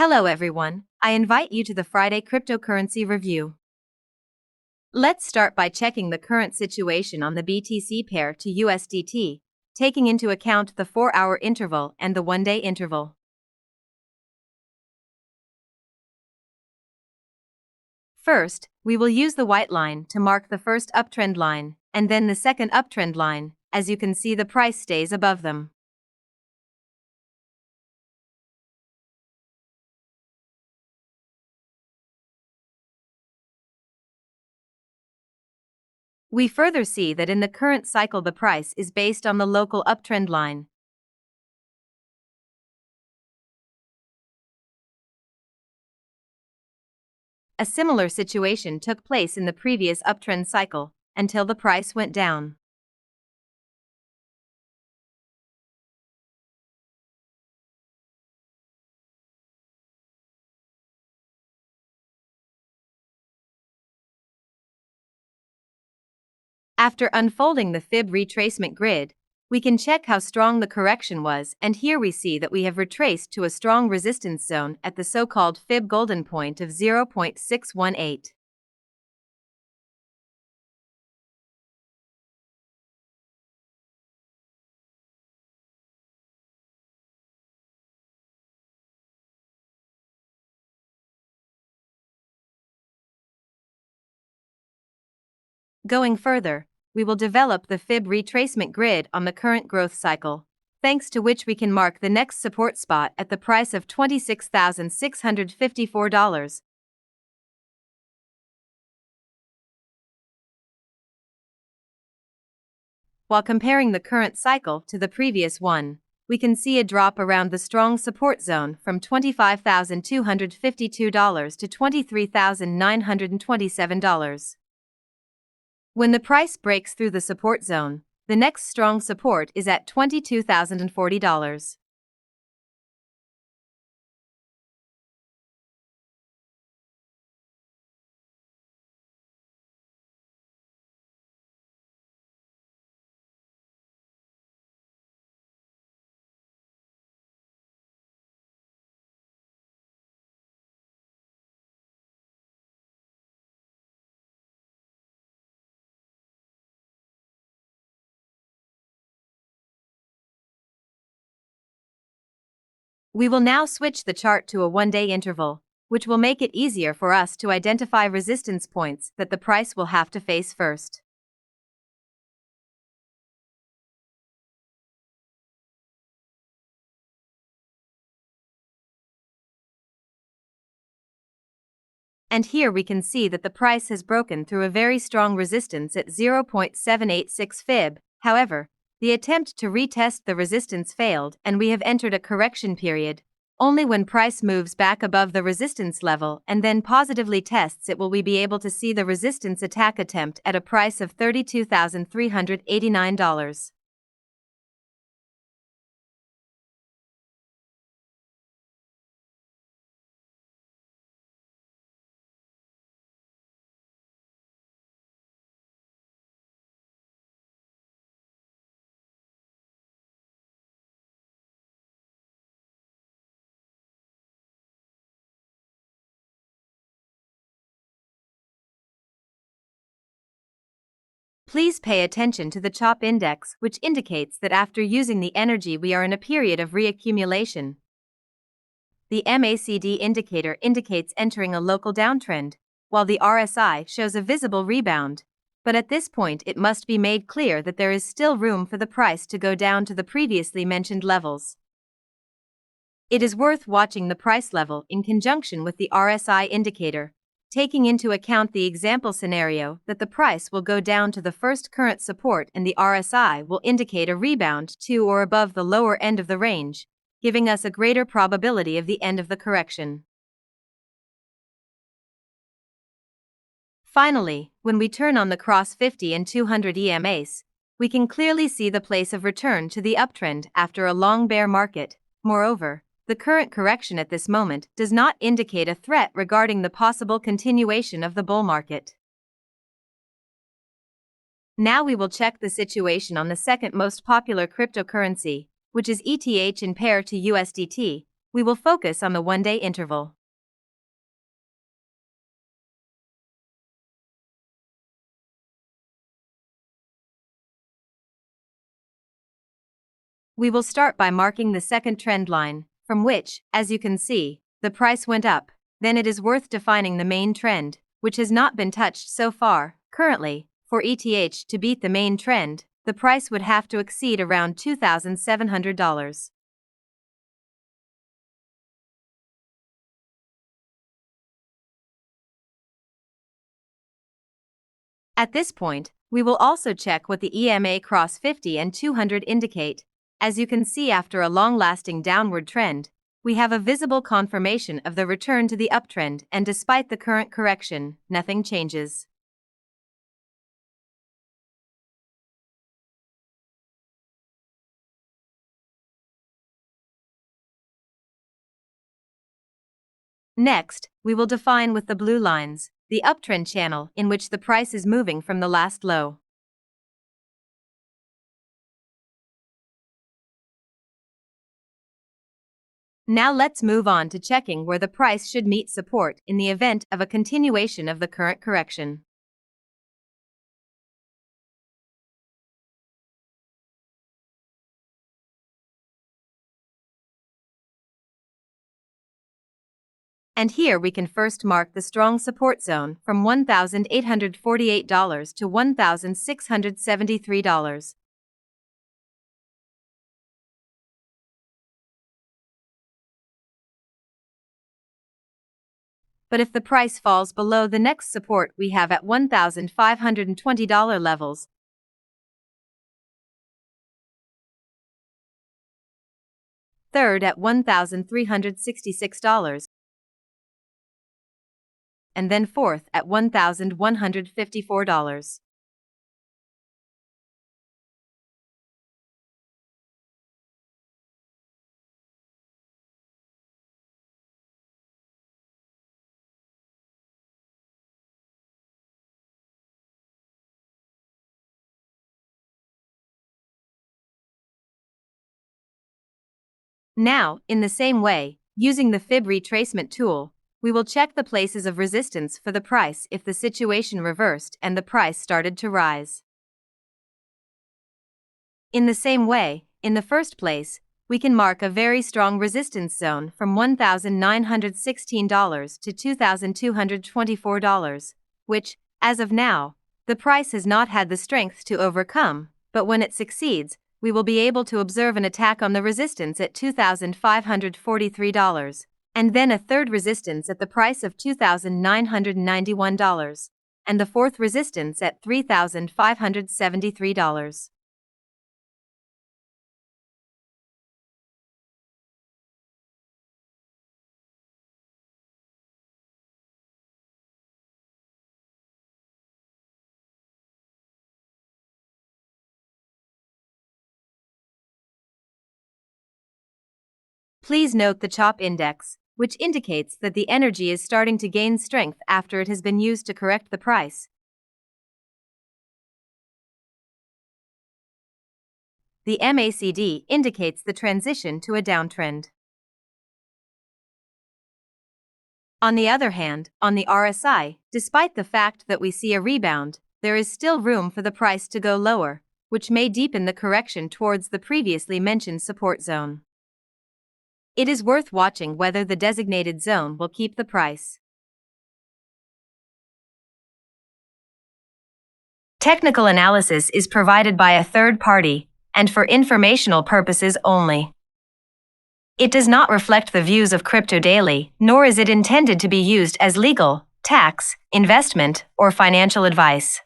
Hello everyone, I invite you to the Friday cryptocurrency review. Let's start by checking the current situation on the BTC pair to USDT, taking into account the 4-hour interval and the 1-day interval. First, we will use the white line to mark the first uptrend line, and then the second uptrend line. As you can see, the price stays above them. We further see that in the current cycle the price is based on the local uptrend line. A similar situation took place in the previous uptrend cycle, until the price went down. After unfolding the fib retracement grid, we can check how strong the correction was, and here we see that we have retraced to a strong resistance zone at the so-called fib golden point of 0.618. Going further, we will develop the fib retracement grid on the current growth cycle, thanks to which we can mark the next support spot at the price of $26,654. While comparing the current cycle to the previous one, we can see a drop around the strong support zone from $25,252 to $23,927. When the price breaks through the support zone, the next strong support is at $22,040. We will now switch the chart to a 1-day interval, which will make it easier for us to identify resistance points that the price will have to face first. And here we can see that the price has broken through a very strong resistance at 0.786 fib. However, the attempt to retest the resistance failed and we have entered a correction period. Only when price moves back above the resistance level and then positively tests it will we be able to see the resistance attack attempt at a price of $32,389. Please pay attention to the CHOP index, which indicates that after using the energy we are in a period of reaccumulation. The MACD indicator indicates entering a local downtrend, while the RSI shows a visible rebound. But at this point it must be made clear that there is still room for the price to go down to the previously mentioned levels. It is worth watching the price level in conjunction with the RSI indicator, taking into account the example scenario that the price will go down to the first current support and the RSI will indicate a rebound to or above the lower end of the range, giving us a greater probability of the end of the correction. Finally, when we turn on the cross 50 and 200 EMAs, we can clearly see the place of return to the uptrend after a long bear market. Moreover, the current correction at this moment does not indicate a threat regarding the possible continuation of the bull market. Now we will check the situation on the second most popular cryptocurrency, which is ETH in pair to USDT, we will focus on the one-day interval. We will start by marking the second trend line, from which, as you can see, the price went up. Then it is worth defining the main trend, which has not been touched so far. Currently, for ETH to beat the main trend, the price would have to exceed around $2,700. At this point, we will also check what the EMA cross 50 and 200 indicate. As you can see, after a long-lasting downward trend, we have a visible confirmation of the return to the uptrend, and despite the current correction, nothing changes. Next, we will define with the blue lines the uptrend channel in which the price is moving from the last low. Now let's move on to checking where the price should meet support in the event of a continuation of the current correction. And here we can first mark the strong support zone from $1,848 to $1,673. But if the price falls below the next support we have at $1,520 levels, third at $1,366, and then fourth at $1,154. Now, in the same way, using the fib retracement tool, we will check the places of resistance for the price if the situation reversed and the price started to rise. In the same way, in the first place, we can mark a very strong resistance zone from $1,916 to $2,224, which, as of now, the price has not had the strength to overcome, but when it succeeds, we will be able to observe an attack on the resistance at $2,543, and then a third resistance at the price of $2,991, and the fourth resistance at $3,573. Please note the CHOP index, which indicates that the energy is starting to gain strength after it has been used to correct the price. The MACD indicates the transition to a downtrend. On the other hand, on the RSI, despite the fact that we see a rebound, there is still room for the price to go lower, which may deepen the correction towards the previously mentioned support zone. It is worth watching whether the designated zone will keep the price. Technical analysis is provided by a third party and for informational purposes only. It does not reflect the views of CryptoDaily, nor is it intended to be used as legal, tax, investment, or financial advice.